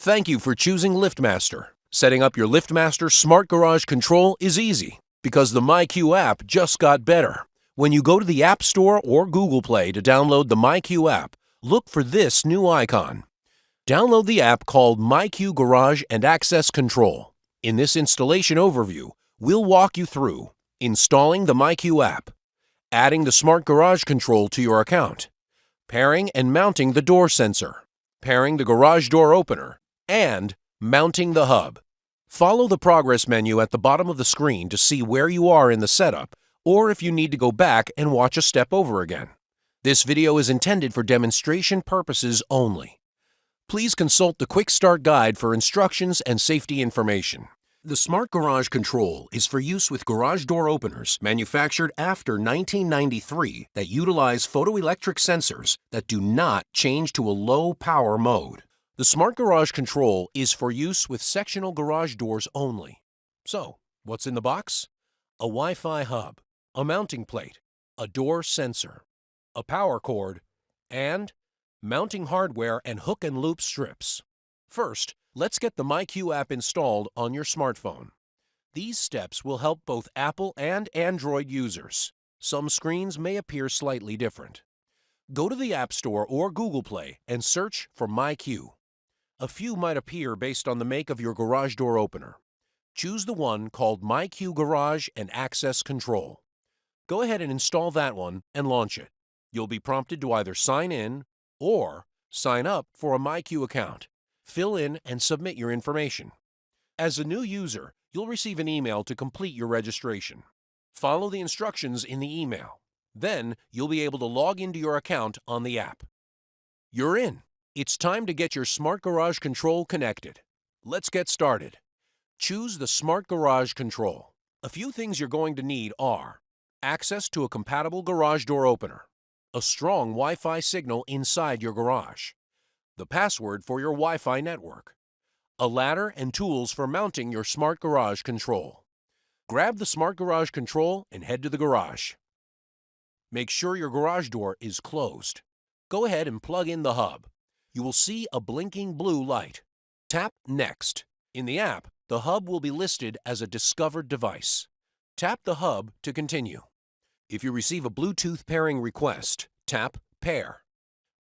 Thank you for choosing LiftMaster. Setting up your LiftMaster Smart Garage Control is easy because the myQ app just got better. When you go to the App Store or Google Play to download the myQ app, look for this new icon. Download the app called myQ Garage and Access Control. In this installation overview, we'll walk you through installing the myQ app, adding the Smart Garage Control to your account, pairing and mounting the door sensor, pairing the garage door opener, and mounting the hub. Follow the progress menu at the bottom of the screen to see where you are in the setup or if you need to go back and watch a step over again. This video is intended for demonstration purposes only. Please consult the Quick Start Guide for instructions and safety information. The Smart Garage Control is for use with garage door openers manufactured after 1993 that utilize photoelectric sensors that do not change to a low power mode. The Smart Garage Control is for use with sectional garage doors only. So, what's in the box? A Wi-Fi hub, a mounting plate, a door sensor, a power cord, and mounting hardware and hook and loop strips. First, let's get the myQ app installed on your smartphone. These steps will help both Apple and Android users. Some screens may appear slightly different. Go to the App Store or Google Play and search for myQ. A few might appear based on the make of your garage door opener. Choose the one called myQ Garage and Access Control. Go ahead and install that one and launch it. You'll be prompted to either sign in or sign up for a myQ account. Fill in and submit your information. As a new user, you'll receive an email to complete your registration. Follow the instructions in the email. Then, you'll be able to log into your account on the app. You're in. It's time to get your Smart Garage Control connected. Let's get started. Choose the Smart Garage Control. A few things you're going to need are access to a compatible garage door opener, a strong Wi-Fi signal inside your garage, the password for your Wi-Fi network, a ladder and tools for mounting your Smart Garage Control. Grab the Smart Garage Control and head to the garage. Make sure your garage door is closed. Go ahead and plug in the hub. You will see a blinking blue light. Tap Next. In the app, the hub will be listed as a discovered device. Tap the hub to continue. If you receive a Bluetooth pairing request, tap Pair.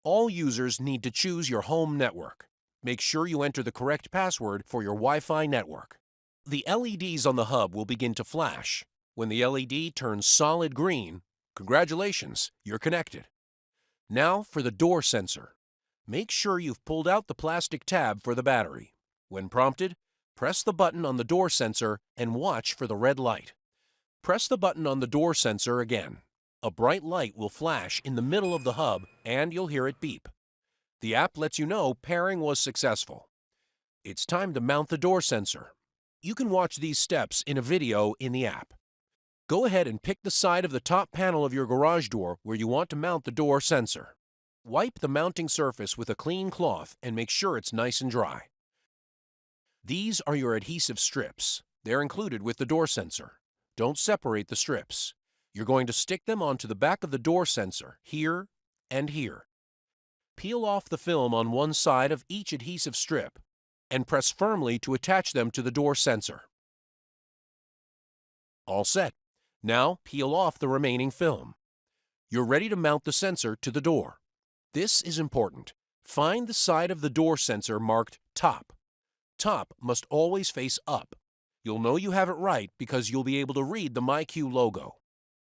All users need to choose your home network. Make sure you enter the correct password for your Wi-Fi network. The LEDs on the hub will begin to flash. When the LED turns solid green, congratulations, you're connected. Now for the door sensor. Make sure you've pulled out the plastic tab for the battery. When prompted, press the button on the door sensor and watch for the red light. Press the button on the door sensor again. A bright light will flash in the middle of the hub and you'll hear it beep. The app lets you know pairing was successful. It's time to mount the door sensor. You can watch these steps in a video in the app. Go ahead and pick the side of the top panel of your garage door where you want to mount the door sensor. Wipe the mounting surface with a clean cloth and make sure it's nice and dry. These are your adhesive strips. They're included with the door sensor. Don't separate the strips. You're going to stick them onto the back of the door sensor, here and here. Peel off the film on one side of each adhesive strip and press firmly to attach them to the door sensor. All set. Now peel off the remaining film. You're ready to mount the sensor to the door. This is important. Find the side of the door sensor marked Top. Top must always face up. You'll know you have it right because you'll be able to read the myQ logo.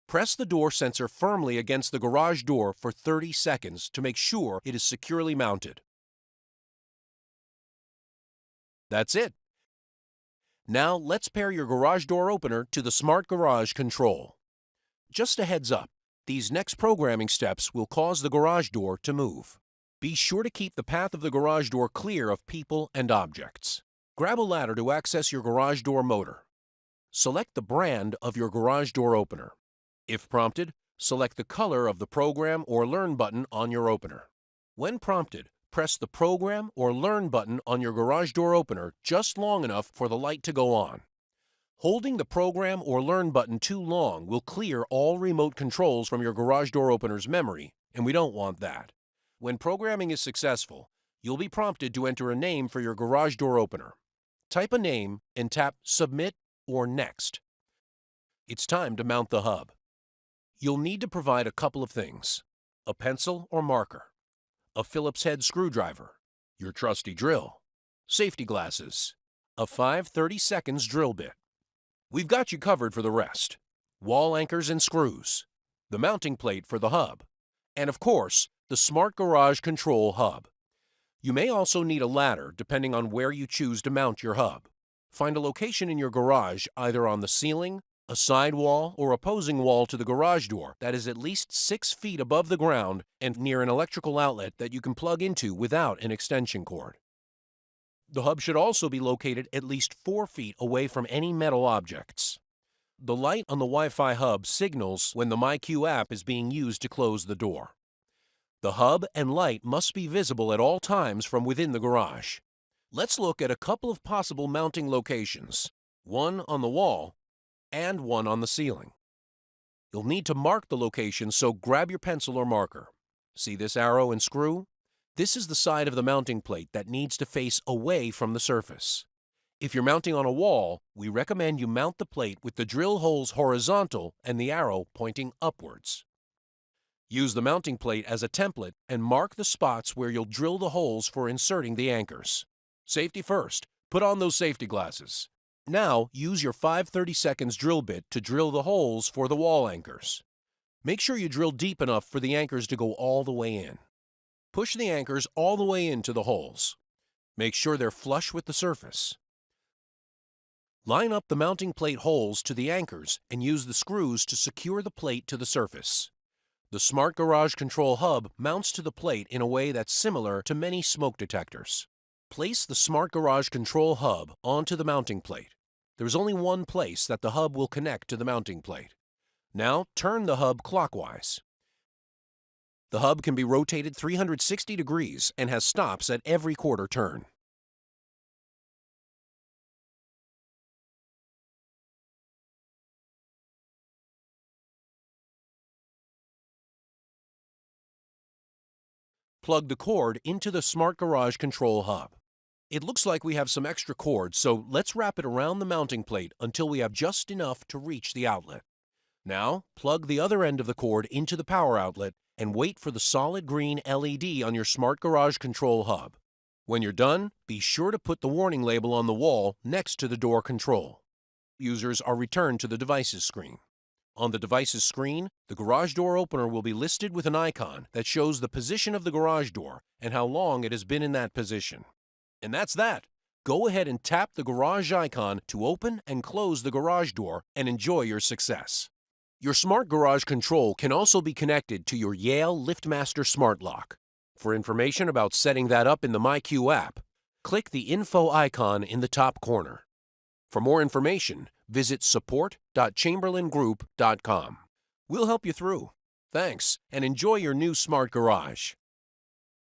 Press the door sensor firmly against the garage door for 30 seconds to make sure it is securely mounted. That's it. Now let's pair your garage door opener to the Smart Garage Control. Just a heads up, these next programming steps will cause the garage door to move. Be sure to keep the path of the garage door clear of people and objects. Grab a ladder to access your garage door motor. Select the brand of your garage door opener. If prompted, select the color of the Program or Learn button on your opener. When prompted, press the Program or Learn button on your garage door opener just long enough for the light to go on. Holding the Program or Learn button too long will clear all remote controls from your garage door opener's memory, and we don't want that. When programming is successful, You'll be prompted to enter a name for your garage door opener. Type a name and tap Submit or Next. It's time to mount the hub. You'll need to provide a couple of things: a pencil or marker, a Phillips head screwdriver, your trusty drill, safety glasses, a 5/32 drill bit. We've got you covered for the rest: wall anchors and screws, the mounting plate for the hub, and of course, the Smart Garage Control hub. You may also need a ladder depending on where you choose to mount your hub. Find a location in your garage either on the ceiling, a side wall, or opposing wall to the garage door that is at least 6 feet above the ground and near an electrical outlet that you can plug into without an extension cord. The hub should also be located at least 4 feet away from any metal objects. The light on the Wi-Fi hub signals when the myQ app is being used to close the door. The hub and light must be visible at all times from within the garage. Let's look at a couple of possible mounting locations, one on the wall and one on the ceiling. You'll need to mark the location, so grab your pencil or marker. See this arrow and screw? This is the side of the mounting plate that needs to face away from the surface. If you're mounting on a wall, we recommend you mount the plate with the drill holes horizontal and the arrow pointing upwards. Use the mounting plate as a template and mark the spots where you'll drill the holes for inserting the anchors. Safety first. Put on those safety glasses. Now, use your 5/32 drill bit to drill the holes for the wall anchors. Make sure you drill deep enough for the anchors to go all the way in. Push the anchors all the way into the holes. Make sure they're flush with the surface. Line up the mounting plate holes to the anchors and use the screws to secure the plate to the surface. The Smart Garage Control hub mounts to the plate in a way that's similar to many smoke detectors. Place the Smart Garage Control hub onto the mounting plate. There's only one place that the hub will connect to the mounting plate. Now turn the hub clockwise. The hub can be rotated 360 degrees and has stops at every quarter turn. Plug the cord into the Smart Garage Control hub. It looks like we have some extra cord, so let's wrap it around the mounting plate until we have just enough to reach the outlet. Now, plug the other end of the cord into the power outlet and wait for the solid green LED on your Smart Garage Control hub. When you're done, be sure to put the warning label on the wall next to the door control. Users are returned to the device's screen. On the device's screen, the garage door opener will be listed with an icon that shows the position of the garage door and how long it has been in that position. And that's that. Go ahead and tap the garage icon to open and close the garage door and enjoy your success. Your Smart Garage Control can also be connected to your Yale LiftMaster Smart Lock. For information about setting that up in the myQ app, click the info icon in the top corner. For more information, visit support.chamberlaingroup.com. We'll help you through. Thanks, and enjoy your new smart garage.